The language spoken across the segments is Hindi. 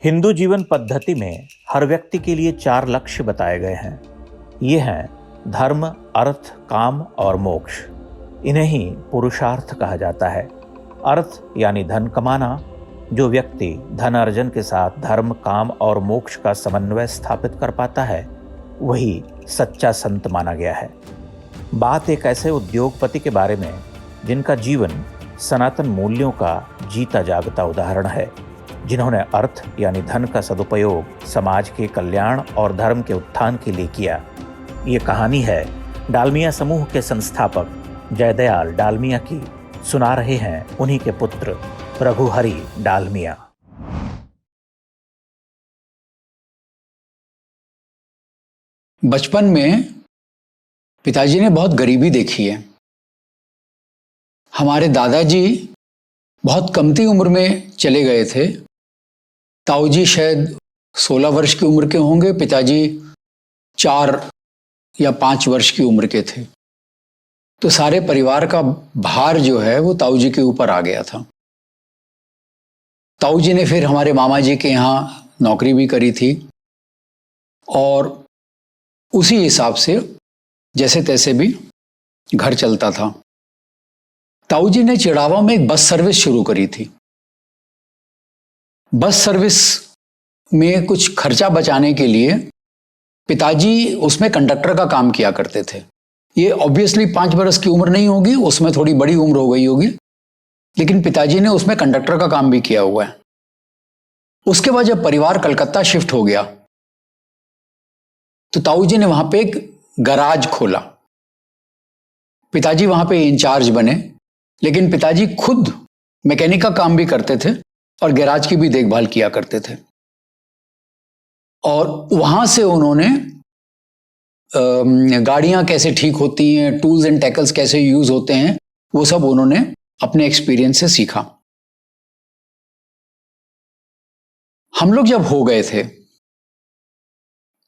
हिंदू जीवन पद्धति में हर व्यक्ति के लिए 4 लक्ष्य बताए गए हैं। ये हैं धर्म, अर्थ, काम और मोक्ष। इन्हें ही पुरुषार्थ कहा जाता है। अर्थ यानी धन कमाना। जो व्यक्ति धन अर्जन के साथ धर्म, काम और मोक्ष का समन्वय स्थापित कर पाता है, वही सच्चा संत माना गया है। बात एक ऐसे उद्योगपति के बारे में जिनका जीवन सनातन मूल्यों का जीता जागता उदाहरण है, जिन्होंने अर्थ यानी धन का सदुपयोग समाज के कल्याण और धर्म के उत्थान के लिए किया। ये कहानी है डालमिया समूह के संस्थापक जयदयाल डालमिया की। सुना रहे हैं उन्हीं के पुत्र रघुहरि डालमिया। बचपन में पिताजी ने बहुत गरीबी देखी है। हमारे दादाजी बहुत कमती उम्र में चले गए थे। ताऊजी शायद 16 वर्ष की उम्र के होंगे, पिताजी 4 या 5 वर्ष की उम्र के थे। तो सारे परिवार का भार जो है वो ताऊजी के ऊपर आ गया था। ताऊजी ने फिर हमारे मामा जी के यहाँ नौकरी भी करी थी और उसी हिसाब से जैसे तैसे भी घर चलता था। ताऊजी ने चिड़ावा में एक बस सर्विस शुरू करी थी। बस सर्विस में कुछ खर्चा बचाने के लिए पिताजी उसमें कंडक्टर का काम किया करते थे। ये ऑब्वियसली 5 बरस की उम्र नहीं होगी, उसमें थोड़ी बड़ी उम्र हो गई होगी, लेकिन पिताजी ने उसमें कंडक्टर का काम भी किया हुआ है। उसके बाद जब परिवार कलकत्ता शिफ्ट हो गया तो ताऊजी ने वहां पे एक गराज खोला। पिताजी वहां पे इंचार्ज बने, लेकिन पिताजी खुद मैकेनिक का काम भी करते थे और गैराज की भी देखभाल किया करते थे। और वहां से उन्होंने गाड़ियां कैसे ठीक होती हैं, टूल्स एंड टैकल्स कैसे यूज होते हैं, वो सब उन्होंने अपने एक्सपीरियंस से सीखा। हम लोग जब हो गए थे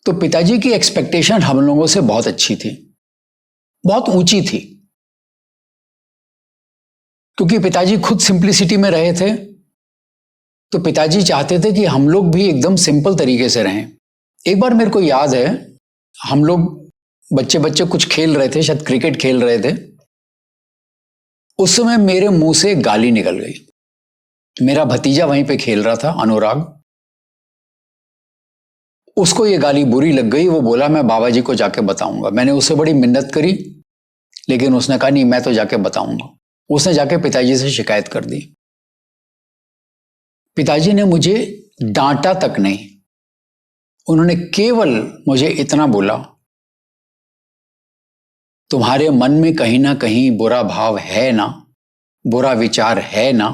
तो पिताजी की एक्सपेक्टेशन हम लोगों से बहुत अच्छी थी, बहुत ऊंची थी, क्योंकि पिताजी खुद सिंप्लिसिटी में रहे थे। तो पिताजी चाहते थे कि हम लोग भी एकदम सिंपल तरीके से रहें। एक बार मेरे को याद है, हम लोग बच्चे बच्चे कुछ खेल रहे थे, शायद क्रिकेट खेल रहे थे। उस समय मेरे मुंह से गाली निकल गई। मेरा भतीजा वहीं पे खेल रहा था, अनुराग। उसको ये गाली बुरी लग गई। वो बोला मैं बाबा जी को जाके बताऊंगा। मैंने उससे बड़ी मिन्नत करी, लेकिन उसने कहा नहीं, मैं तो जाके बताऊंगा। उसने जाके पिताजी से शिकायत कर दी। पिताजी ने मुझे डांटा तक नहीं, उन्होंने केवल मुझे इतना बोला, तुम्हारे मन में कहीं ना कहीं बुरा भाव है ना, बुरा विचार है ना।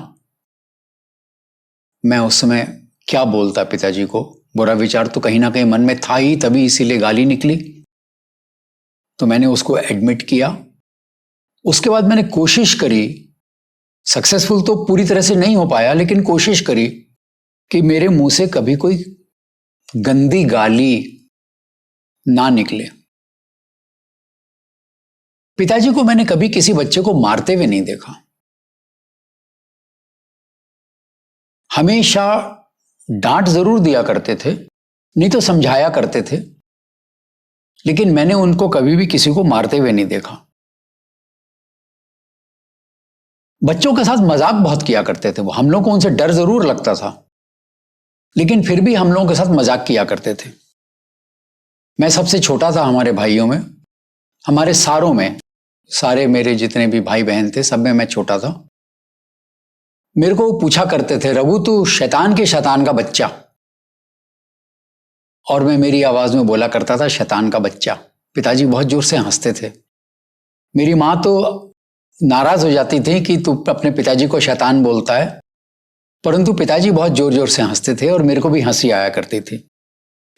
मैं उस समय क्या बोलता पिताजी को, बुरा विचार तो कहीं ना कहीं मन में था ही, तभी इसीलिए गाली निकली। तो मैंने उसको एडमिट किया। उसके बाद मैंने कोशिश करी, सक्सेसफुल तो पूरी तरह से नहीं हो पाया, लेकिन कोशिश करी कि मेरे मुंह से कभी कोई गंदी गाली ना निकले। पिताजी को मैंने कभी किसी बच्चे को मारते हुए नहीं देखा। हमेशा डांट जरूर दिया करते थे, नहीं तो समझाया करते थे, लेकिन मैंने उनको कभी भी किसी को मारते हुए नहीं देखा। बच्चों के साथ मजाक बहुत किया करते थे वो। हम लोग को उनसे डर जरूर लगता था, लेकिन फिर भी हम लोगों के साथ मजाक किया करते थे। मैं सबसे छोटा था हमारे भाइयों में, हमारे सारों में, सारे मेरे जितने भी भाई बहन थे सब में मैं छोटा था। मेरे को पूछा करते थे, रघु तू शैतान के शैतान का बच्चा। और मैं मेरी आवाज में बोला करता था शैतान का बच्चा। पिताजी बहुत जोर से हंसते थे। मेरी माँ तो नाराज हो जाती थी कि तू अपने पिताजी को शैतान बोलता है, परंतु पिताजी बहुत जोर जोर से हंसते थे और मेरे को भी हंसी आया करती थी।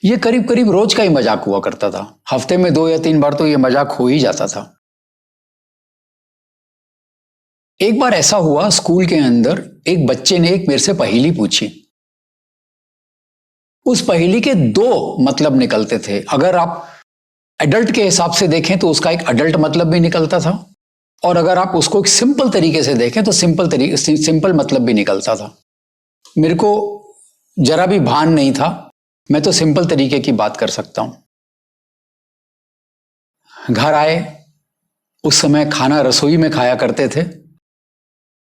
ये करीब करीब रोज का ही मजाक हुआ करता था। हफ्ते में 2 या 3 बार तो ये मजाक हो ही जाता था। एक बार ऐसा हुआ, स्कूल के अंदर एक बच्चे ने एक मेरे से पहेली पूछी। उस पहेली के 2 मतलब निकलते थे। अगर आप एडल्ट के हिसाब से देखें तो उसका एक एडल्ट मतलब भी निकलता था, और अगर आप उसको एक सिंपल तरीके से देखें तो सिंपल मतलब भी निकलता था। मेरे को जरा भी भान नहीं था। मैं तो सिंपल तरीके की बात कर सकता हूं। घर आए, उस समय खाना रसोई में खाया करते थे,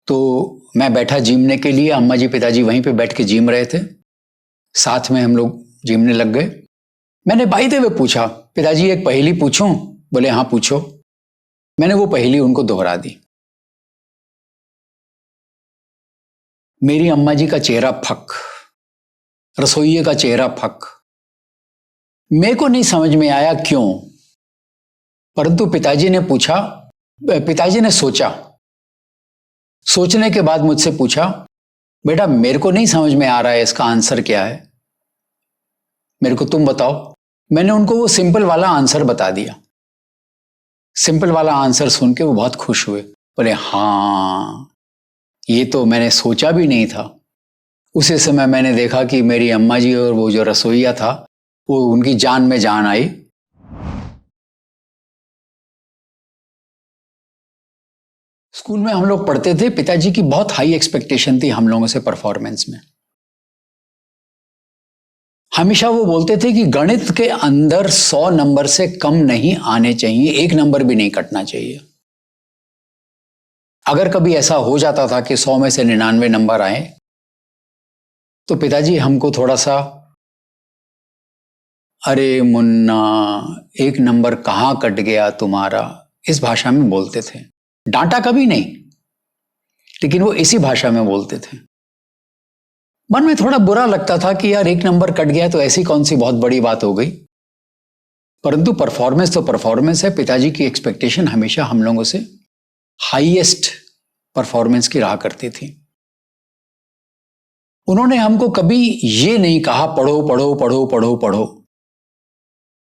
तो मैं बैठा जीमने के लिए, अम्मा जी पिताजी वहीं पे बैठ के जीम रहे थे, साथ में हम लोग जीमने लग गए। मैंने बाई द वे पूछा, पिताजी एक पहेली पूछूं? बोले हाँ पूछो। मैंने वो पहेली उनको दोहरा दी। मेरी अम्मा जी का चेहरा फक, रसोइये का चेहरा फक। मेरे को नहीं समझ में आया क्यों, परंतु पिताजी ने सोचा। सोचने के बाद मुझसे पूछा, बेटा मेरे को नहीं समझ में आ रहा है इसका आंसर क्या है, मेरे को तुम बताओ। मैंने उनको वो सिंपल वाला आंसर बता दिया। सिंपल वाला आंसर सुन के वो बहुत खुश हुए, बोले हाँ ये तो मैंने सोचा भी नहीं था। उसी समय मैंने देखा कि मेरी अम्मा जी और वो जो रसोइया था, वो उनकी जान में जान आई। स्कूल में हम लोग पढ़ते थे, पिताजी की बहुत हाई एक्सपेक्टेशन थी हम लोगों से परफॉर्मेंस में। हमेशा वो बोलते थे कि गणित के अंदर 100 नंबर से कम नहीं आने चाहिए, 1 नंबर भी नहीं कटना चाहिए। अगर कभी ऐसा हो जाता था कि 100 में से 99 नंबर आए, तो पिताजी हमको थोड़ा सा, अरे मुन्ना 1 नंबर कहां कट गया तुम्हारा, इस भाषा में बोलते थे। डांटा कभी नहीं, लेकिन वो इसी भाषा में बोलते थे। मन में थोड़ा बुरा लगता था कि यार 1 नंबर कट गया तो ऐसी कौन सी बहुत बड़ी बात हो गई। परंतु परफॉर्मेंस तो परफॉर्मेंस है। पिताजी की एक्सपेक्टेशन हमेशा हम लोगों से हाईएस्ट परफॉर्मेंस की रहा करती थी। उन्होंने हमको कभी ये नहीं कहा पढ़ो पढ़ो पढ़ो पढ़ो पढ़ो।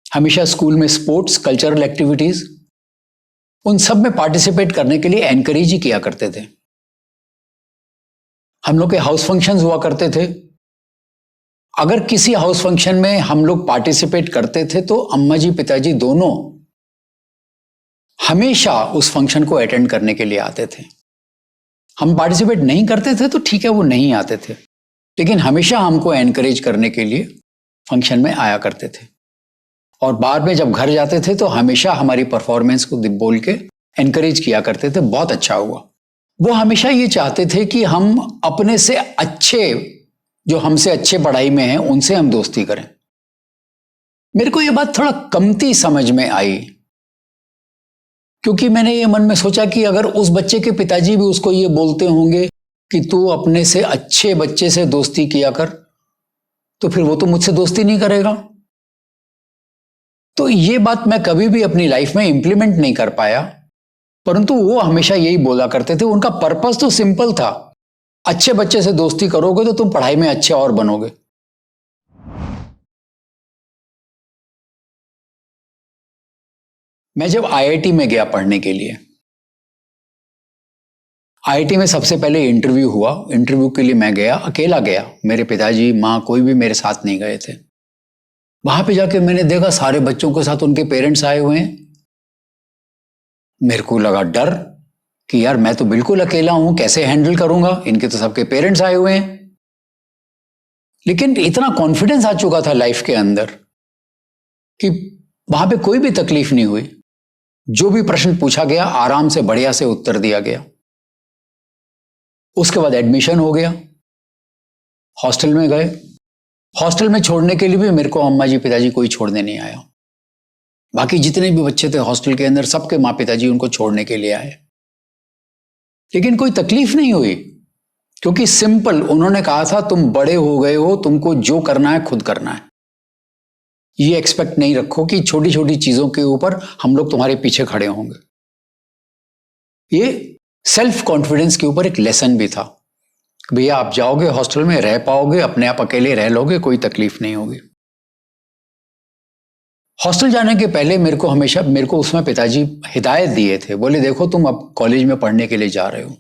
हमेशा स्कूल में स्पोर्ट्स, कल्चरल एक्टिविटीज, उन सब में पार्टिसिपेट करने के लिए एनकरेज ही किया करते थे। हम लोग के हाउस फंक्शंस हुआ करते थे। अगर किसी हाउस फंक्शन में हम लोग पार्टिसिपेट करते थे तो अम्मा जी पिताजी दोनों हमेशा उस फंक्शन को अटेंड करने के लिए आते थे। हम पार्टिसिपेट नहीं करते थे तो ठीक है, वो नहीं आते थे, लेकिन हमेशा हमको एनकरेज करने के लिए फंक्शन में आया करते थे। और बाद में जब घर जाते थे तो हमेशा हमारी परफॉर्मेंस को बोल के एनकरेज किया करते थे, बहुत अच्छा हुआ। वो हमेशा ये चाहते थे कि हम अपने से अच्छे, जो हमसे अच्छे पढ़ाई में हैं, उनसे हम दोस्ती करें। मेरे को ये बात थोड़ा कमती समझ में आई, क्योंकि मैंने ये मन में सोचा कि अगर उस बच्चे के पिताजी भी उसको ये बोलते होंगे कि तू अपने से अच्छे बच्चे से दोस्ती किया कर, तो फिर वो तो मुझसे दोस्ती नहीं करेगा। तो ये बात मैं कभी भी अपनी लाइफ में इंप्लीमेंट नहीं कर पाया, परंतु वो हमेशा यही बोला करते थे। उनका पर्पस तो सिंपल था, अच्छे बच्चे से दोस्ती करोगे तो तुम पढ़ाई में अच्छे और बनोगे। मैं जब आईआईटी में गया पढ़ने के लिए, आईआईटी में सबसे पहले इंटरव्यू हुआ। इंटरव्यू के लिए मैं गया, अकेला गया, मेरे पिताजी माँ कोई भी मेरे साथ नहीं गए थे। वहां पे जाके मैंने देखा सारे बच्चों के साथ उनके पेरेंट्स आए हुए हैं। मेरे को लगा डर कि यार मैं तो बिल्कुल अकेला हूं, कैसे हैंडल करूंगा, इनके तो सबके पेरेंट्स आए हुए हैं। लेकिन इतना कॉन्फिडेंस आ चुका था लाइफ के अंदर कि वहां पे कोई भी तकलीफ नहीं हुई। जो भी प्रश्न पूछा गया आराम से बढ़िया से उत्तर दिया गया। उसके बाद एडमिशन हो गया, हॉस्टल में गए। हॉस्टल में छोड़ने के लिए भी मेरे को अम्मा जी पिताजी कोई छोड़ने नहीं आया। बाकी जितने भी बच्चे थे हॉस्टल के अंदर, सबके माँ पिताजी उनको छोड़ने के लिए आए, लेकिन कोई तकलीफ नहीं हुई, क्योंकि सिंपल उन्होंने कहा था तुम बड़े हो गए हो, तुमको जो करना है खुद करना है। ये एक्सपेक्ट नहीं रखो कि छोटी छोटी चीजों के ऊपर हम लोग तुम्हारे पीछे खड़े होंगे। ये सेल्फ कॉन्फिडेंस के ऊपर एक लेसन भी था। भैया आप जाओगे हॉस्टल में, रह पाओगे, अपने आप अकेले रह लोगे, कोई तकलीफ नहीं होगी। हॉस्टल जाने के पहले मेरे को उसमें पिताजी हिदायत दिए थे। बोले देखो तुम अब कॉलेज में पढ़ने के लिए जा रहे हो,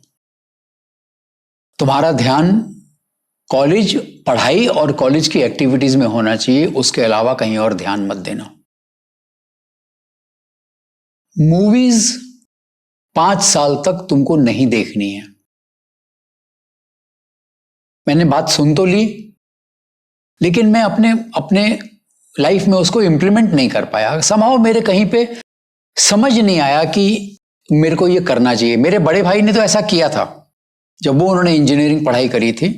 तुम्हारा ध्यान कॉलेज पढ़ाई और कॉलेज की एक्टिविटीज में होना चाहिए, उसके अलावा कहीं और ध्यान मत देना। मूवीज 5 साल तक तुमको नहीं देखनी है। मैंने बात सुन तो ली, लेकिन मैं अपने अपने लाइफ में उसको इम्प्लीमेंट नहीं कर पाया। समहाउ मेरे कहीं पे समझ नहीं आया कि मेरे को ये करना चाहिए। मेरे बड़े भाई ने तो ऐसा किया था, जब वो उन्होंने इंजीनियरिंग पढ़ाई करी थी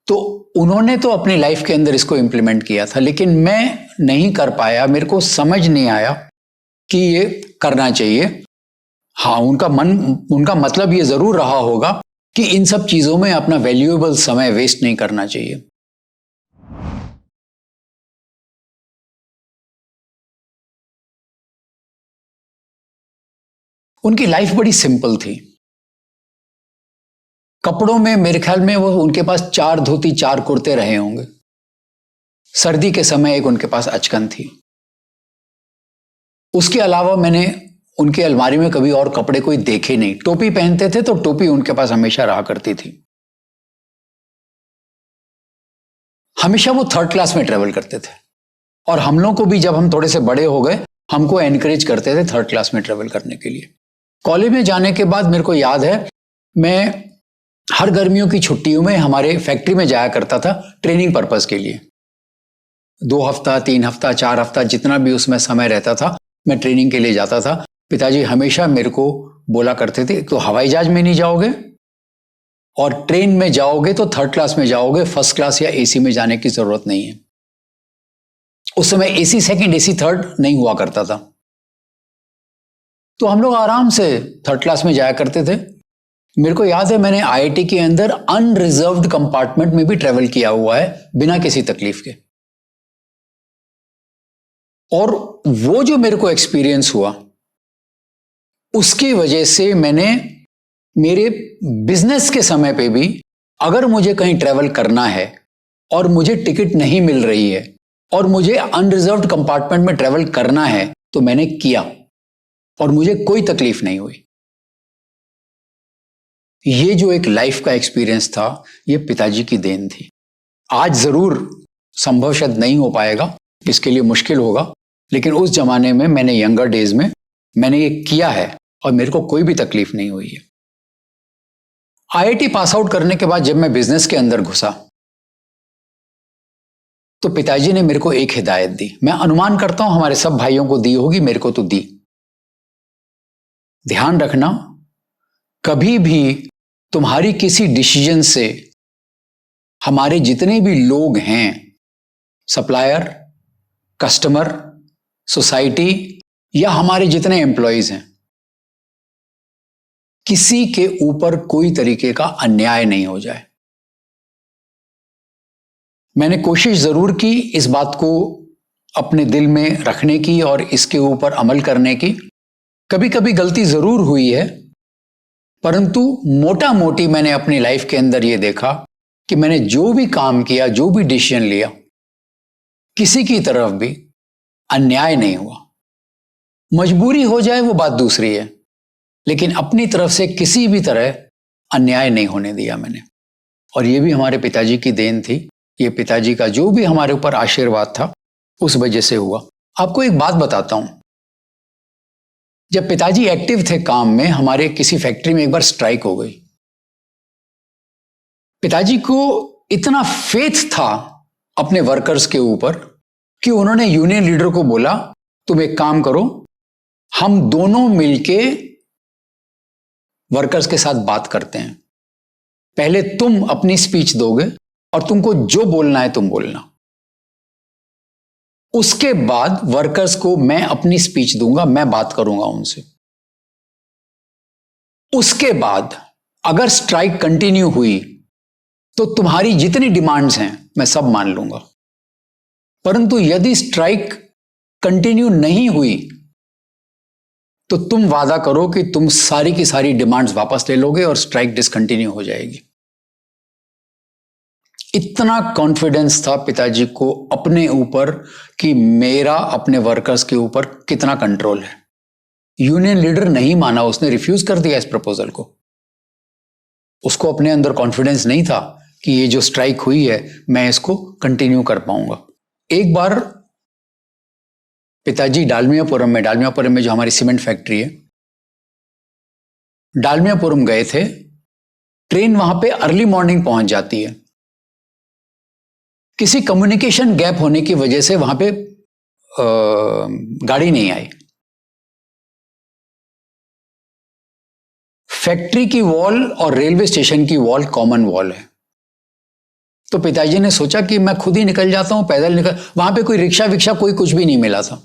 तो उन्होंने तो अपनी लाइफ के अंदर इसको इम्प्लीमेंट किया था, लेकिन मैं नहीं कर पाया। मेरे को समझ नहीं आया कि ये करना चाहिए। हाँ, उनका मतलब ये जरूर रहा होगा कि इन सब चीजों में अपना वैल्यूएबल समय वेस्ट नहीं करना चाहिए। उनकी लाइफ बड़ी सिंपल थी। कपड़ों में मेरे ख्याल में वो उनके पास 4 धोती 4 कुर्ते रहे होंगे। सर्दी के समय एक उनके पास अचकन थी। उसके अलावा मैंने उनके अलमारी में कभी और कपड़े कोई देखे नहीं। टोपी पहनते थे तो टोपी उनके पास हमेशा रहा करती थी। हमेशा वो 3rd क्लास में ट्रेवल करते थे और हम लोग को भी जब हम थोड़े से बड़े हो गए हमको एनकरेज करते थे 3rd क्लास में ट्रेवल करने के लिए। कॉलेज में जाने के बाद मेरे को याद है, मैं हर गर्मियों की छुट्टियों में हमारे फैक्ट्री में जाया करता था ट्रेनिंग पर्पस के लिए। 2 हफ्ता 3 हफ्ता 4 हफ्ता जितना भी उसमें समय रहता था मैं ट्रेनिंग के लिए जाता था। पिताजी हमेशा मेरे को बोला करते थे, तो हवाई जहाज में नहीं जाओगे और ट्रेन में जाओगे तो 3rd क्लास में जाओगे, 1st क्लास या एसी में जाने की जरूरत नहीं है। उस समय एसी 2nd एसी 3rd नहीं हुआ करता था, तो हम लोग आराम से 3rd क्लास में जाया करते थे। मेरे को याद है मैंने आईआईटी के अंदर अनरिजर्व्ड कंपार्टमेंट में भी ट्रेवल किया हुआ है बिना किसी तकलीफ के। और वो जो मेरे को एक्सपीरियंस हुआ उसकी वजह से मैंने मेरे बिजनेस के समय पे भी अगर मुझे कहीं ट्रेवल करना है और मुझे टिकट नहीं मिल रही है और मुझे अनरिजर्व्ड कंपार्टमेंट में ट्रेवल करना है तो मैंने किया और मुझे कोई तकलीफ नहीं हुई। ये जो एक लाइफ का एक्सपीरियंस था ये पिताजी की देन थी। आज जरूर संभव शायद नहीं हो पाएगा, इसके लिए मुश्किल होगा, लेकिन उस जमाने में मैंने यंगर डेज में मैंने ये किया है और मेरे को कोई भी तकलीफ नहीं हुई है। आईआईटी पास आउट करने के बाद जब मैं बिजनेस के अंदर घुसा तो पिताजी ने मेरे को एक हिदायत दी, मैं अनुमान करता हूं हमारे सब भाइयों को दी होगी, मेरे को तो दी। ध्यान रखना, कभी भी तुम्हारी किसी डिसीजन से हमारे जितने भी लोग हैं, सप्लायर, कस्टमर, सोसाइटी या हमारे जितने एम्प्लॉयज हैं, किसी के ऊपर कोई तरीके का अन्याय नहीं हो जाए। मैंने कोशिश जरूर की इस बात को अपने दिल में रखने की और इसके ऊपर अमल करने की। कभी कभी गलती जरूर हुई है, परंतु मोटा मोटी मैंने अपनी लाइफ के अंदर यह देखा कि मैंने जो भी काम किया, जो भी डिसीजन लिया, किसी की तरफ भी अन्याय नहीं हुआ। मजबूरी हो जाए वो बात दूसरी है, लेकिन अपनी तरफ से किसी भी तरह अन्याय नहीं होने दिया मैंने। और ये भी हमारे पिताजी की देन थी। ये पिताजी का जो भी हमारे ऊपर आशीर्वाद था उस वजह से हुआ। आपको एक बात बताता हूं, जब पिताजी एक्टिव थे काम में, हमारे किसी फैक्ट्री में एक बार स्ट्राइक हो गई। पिताजी को इतना फेथ था अपने वर्कर्स के ऊपर कि उन्होंने यूनियन लीडर को बोला, तुम एक काम करो, हम दोनों मिलके वर्कर्स के साथ बात करते हैं। पहले तुम अपनी स्पीच दोगे और तुमको जो बोलना है तुम बोलना, उसके बाद वर्कर्स को मैं अपनी स्पीच दूंगा, मैं बात करूंगा उनसे। उसके बाद अगर स्ट्राइक कंटिन्यू हुई तो तुम्हारी जितनी डिमांड्स हैं मैं सब मान लूंगा, परंतु यदि स्ट्राइक कंटिन्यू नहीं हुई तो तुम वादा करो कि तुम सारी की सारी डिमांड्स वापस ले लोगे और स्ट्राइक डिसकंटिन्यू हो जाएगी। इतना कॉन्फिडेंस था पिताजी को अपने ऊपर कि मेरा अपने वर्कर्स के ऊपर कितना कंट्रोल है। यूनियन लीडर नहीं माना, उसने रिफ्यूज कर दिया इस प्रपोजल को। उसको अपने अंदर कॉन्फिडेंस नहीं था कि ये जो स्ट्राइक हुई है मैं इसको कंटिन्यू कर पाऊंगा। एक बार पिताजी डालमियापुरम में जो हमारी सीमेंट फैक्ट्री है, डालमियापुरम गए थे। ट्रेन वहां पे अर्ली मॉर्निंग पहुंच जाती है किसी कम्युनिकेशन गैप होने की वजह से वहां पे गाड़ी नहीं आई। फैक्ट्री की वॉल और रेलवे स्टेशन की वॉल कॉमन वॉल है। तो पिताजी ने सोचा कि मैं खुद ही निकल जाता हूं, पैदल निकल, वहां पे कोई रिक्शा विक्शा कोई कुछ भी नहीं मिला था।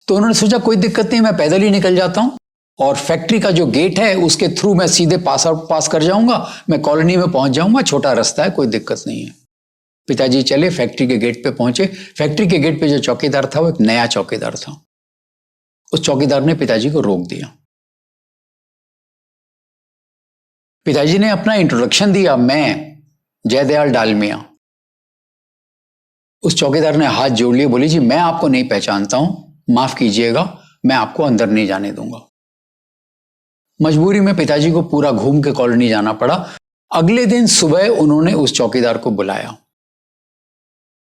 तो उन्होंने सोचा कोई दिक्कत नहीं, मैं पैदल ही निकल जाता हूं और फैक्ट्री का जो गेट है उसके थ्रू मैं सीधे पास कर जाऊंगा, मैं कॉलोनी में पहुंच जाऊंगा, छोटा रास्ता है, कोई दिक्कत नहीं है। पिताजी चले, फैक्ट्री के गेट पे पहुंचे। फैक्ट्री के गेट पे जो चौकीदार था वो एक नया चौकीदार था। उस चौकीदार ने पिताजी को रोक दिया। पिताजी ने अपना इंट्रोडक्शन दिया, मैं जयदयाल डालमिया। उस चौकीदार ने हाथ जोड़ लिए, बोली जी मैं आपको नहीं पहचानता हूं, माफ कीजिएगा, मैं आपको अंदर नहीं जाने दूंगा। मजबूरी में पिताजी को पूरा घूम के कॉलोनी जाना पड़ा। अगले दिन सुबह उन्होंने उस चौकीदार को बुलाया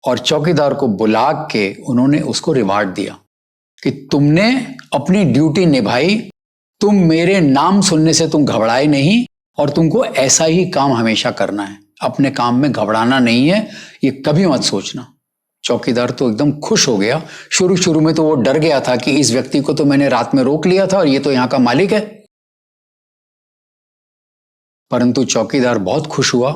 और चौकीदार को बुला के उन्होंने उसको रिवार्ड दिया कि तुमने अपनी ड्यूटी निभाई, तुम मेरे नाम सुनने से तुम घबराए नहीं और तुमको ऐसा ही काम हमेशा करना है, अपने काम में घबराना नहीं है, ये कभी मत सोचना। चौकीदार तो एकदम खुश हो गया। शुरू में तो वो डर गया था कि इस व्यक्ति को तो मैंने रात में रोक लिया था और ये तो यहां का मालिक है, परंतु चौकीदार बहुत खुश हुआ।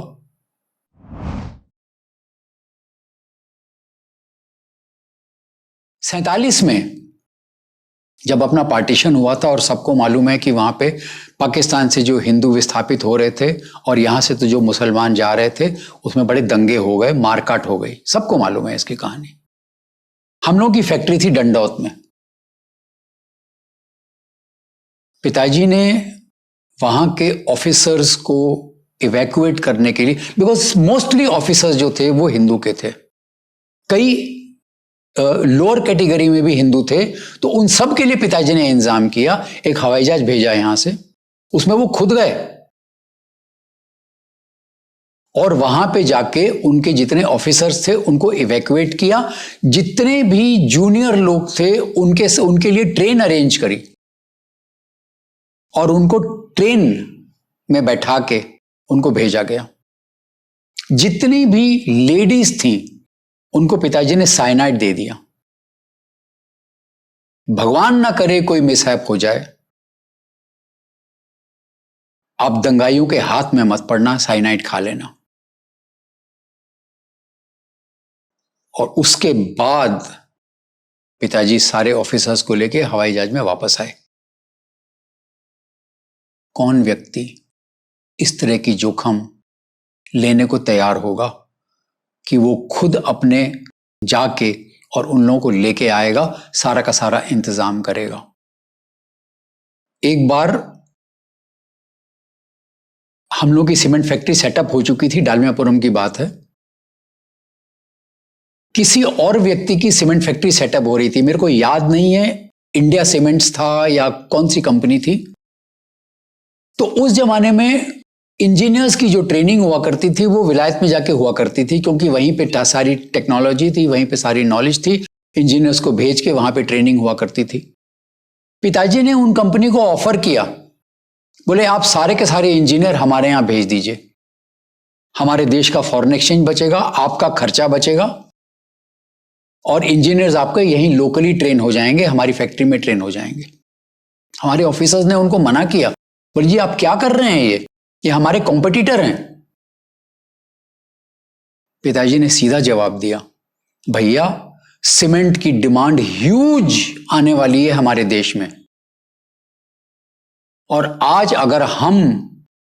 सैतालीस में जब अपना पार्टीशन हुआ था और सबको मालूम है कि वहां पे पाकिस्तान से जो हिंदू विस्थापित हो रहे थे और यहां से तो जो मुसलमान जा रहे थे, उसमें बड़े दंगे हो गए, मारकाट हो गई, सबको मालूम है इसकी कहानी। हम लोगों की फैक्ट्री थी डंडौत में। पिताजी ने वहां के ऑफिसर्स को इवैक्यूएट करने के लिए, बिकॉज मोस्टली ऑफिसर्स जो थे वो हिंदू के थे, कई लोअर कैटेगरी में भी हिंदू थे, तो उन सब के लिए पिताजी ने इंतजाम किया। एक हवाई जहाज भेजा यहां से, उसमें वो खुद गए और वहां पे जाके उनके जितने ऑफिसर्स थे उनको इवैक्यूएट किया। जितने भी जूनियर लोग थे उनके लिए ट्रेन अरेंज करी और उनको ट्रेन में बैठा के उनको भेजा गया। जितनी भी लेडीज थी उनको पिताजी ने साइनाइड दे दिया। भगवान ना करे कोई मिसहैप हो जाए, आप दंगाइयों के हाथ में मत पड़ना, साइनाइड खा लेना। और उसके बाद पिताजी सारे ऑफिसर्स को लेके हवाई जहाज में वापस आए। कौन व्यक्ति इस तरह की जोखिम लेने को तैयार होगा कि वो खुद अपने जाके और उन लोगों को लेके आएगा, सारा का सारा इंतजाम करेगा। एक बार हम लोग की सीमेंट फैक्ट्री सेटअप हो चुकी थी, डालमियापुरम की बात है। किसी और व्यक्ति की सीमेंट फैक्ट्री सेटअप हो रही थी, मेरे को याद नहीं है इंडिया सीमेंट्स था या कौन सी कंपनी थी। तो उस जमाने में इंजीनियर्स की जो ट्रेनिंग हुआ करती थी वो विलायत में जाके हुआ करती थी, क्योंकि वहीं पे सारी टेक्नोलॉजी थी, वहीं पे सारी नॉलेज थी। इंजीनियर्स को भेज के वहां पे ट्रेनिंग हुआ करती थी। पिताजी ने उन कंपनी को ऑफर किया, बोले आप सारे के सारे इंजीनियर हमारे यहां भेज दीजिए, हमारे देश का फॉरेन एक्सचेंज बचेगा, आपका खर्चा बचेगा और इंजीनियर्स आपके यहीं लोकली ट्रेन हो जाएंगे, हमारी फैक्ट्री में ट्रेन हो जाएंगे। हमारे ऑफिसर्स ने उनको मना किया, बोले जी आप क्या कर रहे हैं, ये हमारे कॉम्पिटिटर हैं। पिताजी ने सीधा जवाब दिया, भैया सीमेंट की डिमांड ह्यूज आने वाली है हमारे देश में, और आज अगर हम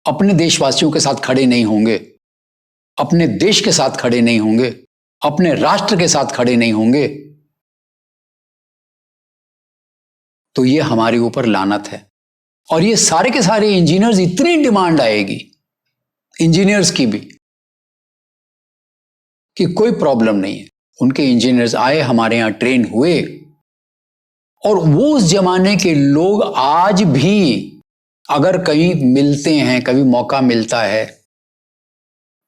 अपने देशवासियों के साथ खड़े नहीं होंगे, अपने देश के साथ खड़े नहीं होंगे, अपने राष्ट्र के साथ खड़े नहीं होंगे, तो ये हमारे ऊपर लानत है। और ये सारे के सारे इंजीनियर्स, इतनी डिमांड आएगी इंजीनियर्स की भी कि कोई प्रॉब्लम नहीं है। उनके इंजीनियर्स आए, हमारे यहां ट्रेन हुए, और वो उस जमाने के लोग आज भी अगर कहीं मिलते हैं, कभी मौका मिलता है,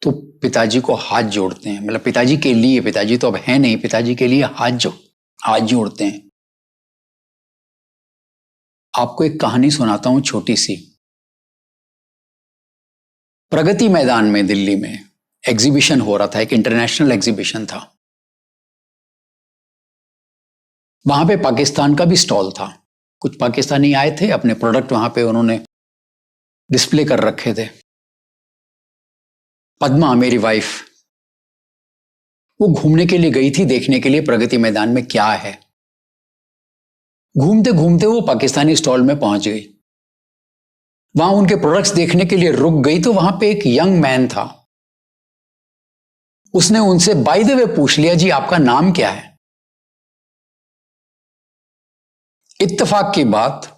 तो पिताजी को हाथ जोड़ते हैं। मतलब पिताजी के लिए, पिताजी तो अब है नहीं, पिताजी के लिए हाथ जोड़ते हैं। आपको एक कहानी सुनाता हूं छोटी सी। प्रगति मैदान में दिल्ली में एग्जीबिशन हो रहा था, एक इंटरनेशनल एग्जीबिशन था। वहां पे पाकिस्तान का भी स्टॉल था। कुछ पाकिस्तानी आए थे, अपने प्रोडक्ट वहां पे उन्होंने डिस्प्ले कर रखे थे। पद्मा मेरी वाइफ, वो घूमने के लिए गई थी, देखने के लिए प्रगति मैदान में क्या है। घूमते घूमते वो पाकिस्तानी स्टॉल में पहुंच गई। वहां उनके प्रोडक्ट्स देखने के लिए रुक गई तो वहां पे एक यंग मैन था। उसने उनसे बाय द वे पूछ लिया, जी आपका नाम क्या है? इत्तेफाक की बात,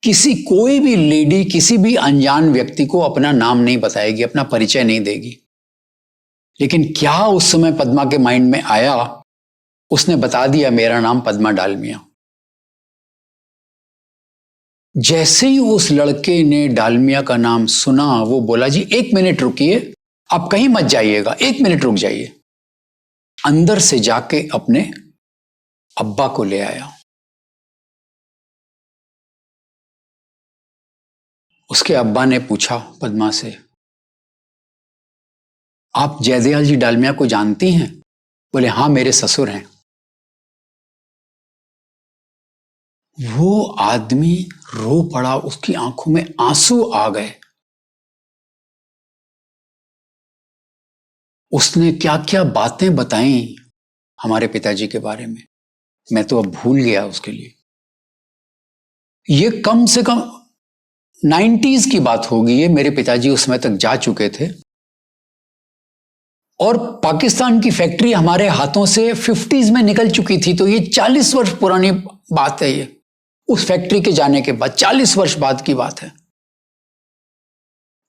कोई भी लेडी किसी भी अनजान व्यक्ति को अपना नाम नहीं बताएगी, अपना परिचय नहीं देगी। लेकिन क्या उस समय पद्मा के माइंड में आया, उसने बता दिया मेरा नाम पद्मा डालमिया। जैसे ही उस लड़के ने डालमिया का नाम सुना, वो बोला, जी 1 मिनट रुकिए, आप कहीं मत जाइएगा, 1 मिनट रुक जाइए। अंदर से जाके अपने अब्बा को ले आया। उसके अब्बा ने पूछा पद्मा से, आप जयदयाल जी डालमिया को जानती हैं? बोले, हाँ मेरे ससुर हैं। वो आदमी रो पड़ा, उसकी आंखों में आंसू आ गए। उसने क्या क्या बातें बताई हमारे पिताजी के बारे में, मैं तो अब भूल गया उसके लिए। ये कम से कम 90s की बात होगी। ये मेरे पिताजी उस समय तक जा चुके थे और पाकिस्तान की फैक्ट्री हमारे हाथों से 50s में निकल चुकी थी। तो ये 40 वर्ष पुरानी बात है। ये उस फैक्ट्री के जाने के बाद 40 वर्ष बाद की बात है।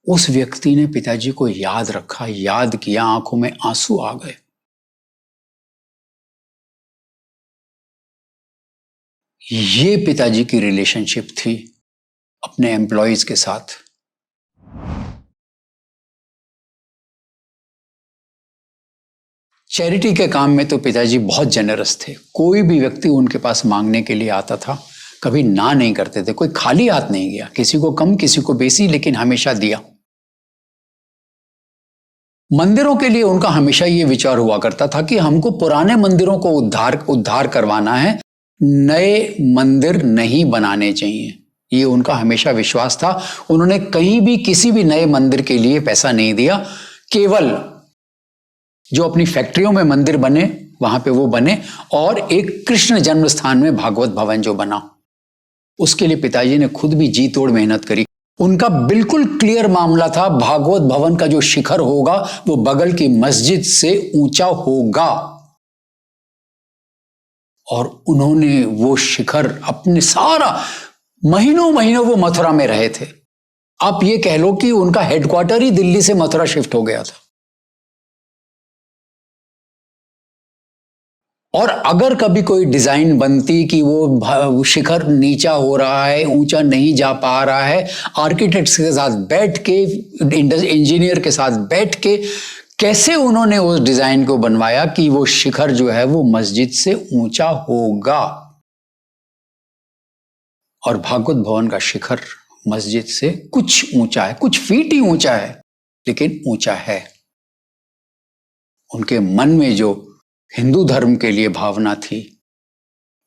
उस व्यक्ति ने पिताजी को याद रखा, याद किया, आंखों में आंसू आ गए। ये पिताजी की रिलेशनशिप थी अपने एम्प्लॉयज के साथ। चैरिटी के काम में तो पिताजी बहुत जेनरस थे। कोई भी व्यक्ति उनके पास मांगने के लिए आता था, कभी ना नहीं करते थे। कोई खाली हाथ नहीं गया, किसी को कम किसी को बेसी, लेकिन हमेशा दिया। मंदिरों के लिए उनका हमेशा ये विचार हुआ करता था कि हमको पुराने मंदिरों को उद्धार करवाना है, नए मंदिर नहीं बनाने चाहिए। ये उनका हमेशा विश्वास था। उन्होंने कहीं भी किसी भी नए मंदिर के लिए पैसा नहीं दिया। केवल जो अपनी फैक्ट्रियों में मंदिर बने वहां पे वो बने, और एक कृष्ण जन्म स्थान में भागवत भवन जो बना, उसके लिए पिताजी ने खुद भी जी तोड़ मेहनत करी। उनका बिल्कुल क्लियर मामला था, भागवत भवन का जो शिखर होगा वो बगल की मस्जिद से ऊंचा होगा। और उन्होंने वो शिखर अपने सारा महीनों महीनों वो मथुरा में रहे थे। आप ये कह लो कि उनका हेडक्वार्टर ही दिल्ली से मथुरा शिफ्ट हो गया था। और अगर कभी कोई डिजाइन बनती कि वो शिखर नीचा हो रहा है, ऊंचा नहीं जा पा रहा है, आर्किटेक्ट्स के साथ बैठ के, इंजीनियर के साथ बैठ के कैसे उन्होंने उस डिजाइन को बनवाया कि वो शिखर जो है वो मस्जिद से ऊंचा होगा। और भागवत भवन का शिखर मस्जिद से कुछ ऊंचा है, कुछ फीट ही ऊंचा है, लेकिन ऊंचा है। उनके मन में जो हिंदू धर्म के लिए भावना थी,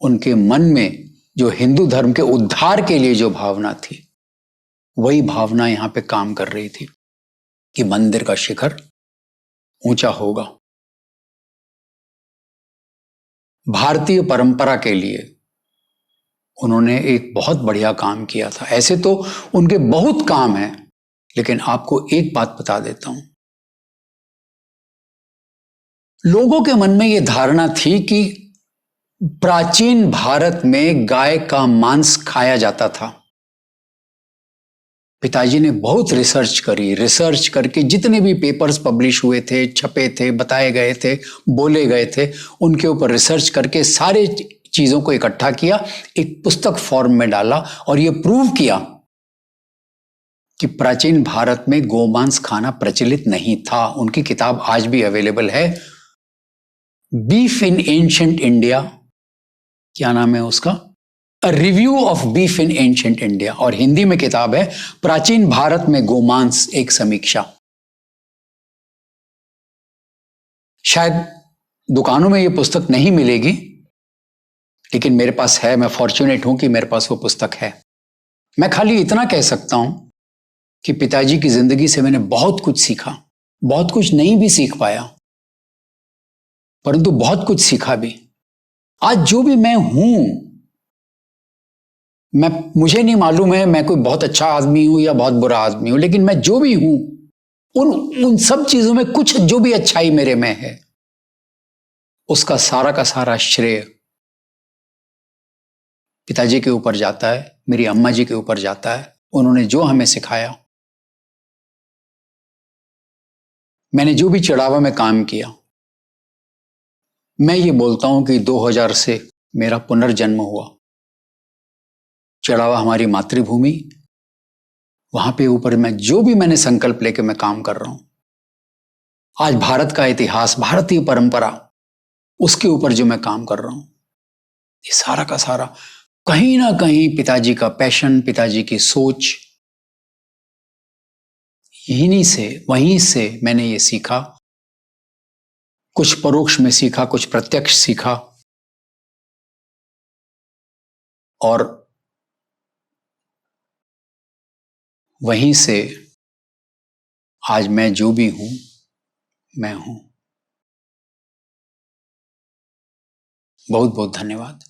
उनके मन में जो हिंदू धर्म के उद्धार के लिए जो भावना थी, वही भावना यहां पे काम कर रही थी कि मंदिर का शिखर ऊंचा होगा। भारतीय परंपरा के लिए उन्होंने एक बहुत बढ़िया काम किया था। ऐसे तो उनके बहुत काम हैं, लेकिन आपको एक बात बता देता हूं। लोगों के मन में यह धारणा थी कि प्राचीन भारत में गाय का मांस खाया जाता था। पिताजी ने बहुत रिसर्च करी, रिसर्च करके जितने भी पेपर्स पब्लिश हुए थे, छपे थे, बताए गए थे, बोले गए थे, उनके ऊपर रिसर्च करके सारे चीजों को इकट्ठा किया, एक पुस्तक फॉर्म में डाला और यह प्रूव किया कि प्राचीन भारत में गोमांस खाना प्रचलित नहीं था। उनकी किताब आज भी अवेलेबल है, बीफ इन एंशिएंट इंडिया, क्या नाम है उसका, a review of beef in ancient India, और हिंदी में किताब है प्राचीन भारत में गोमांस एक समीक्षा। शायद दुकानों में ये पुस्तक नहीं मिलेगी, लेकिन मेरे पास है। मैं फॉर्चुनेट हूं कि मेरे पास वो पुस्तक है। मैं खाली इतना कह सकता हूं कि पिताजी की जिंदगी से मैंने बहुत कुछ सीखा। बहुत कुछ नहीं भी सीख पाया, परंतु बहुत कुछ सीखा भी। आज जो भी मैं हूं, मुझे नहीं मालूम है मैं कोई बहुत अच्छा आदमी हूं या बहुत बुरा आदमी हूं, लेकिन मैं जो भी हूं उन सब चीजों में कुछ जो भी अच्छाई मेरे में है, उसका सारा का सारा श्रेय पिताजी के ऊपर जाता है, मेरी अम्मा जी के ऊपर जाता है। उन्होंने जो हमें सिखाया, मैंने जो भी चढ़ावा में काम किया, मैं ये बोलता हूं कि 2000 से मेरा पुनर्जन्म हुआ। चढ़ावा हमारी मातृभूमि, वहां पे ऊपर मैं जो भी मैंने संकल्प लेके मैं काम कर रहा हूं, आज भारत का इतिहास, भारतीय परंपरा, उसके ऊपर जो मैं काम कर रहा हूं, ये सारा का सारा कहीं ना कहीं पिताजी का पैशन, पिताजी की सोच, वहीं से मैंने ये सीखा। कुछ परोक्ष में सीखा, कुछ प्रत्यक्ष सीखा, और वहीं से आज मैं जो भी हूं, मैं हूं। बहुत बहुत धन्यवाद।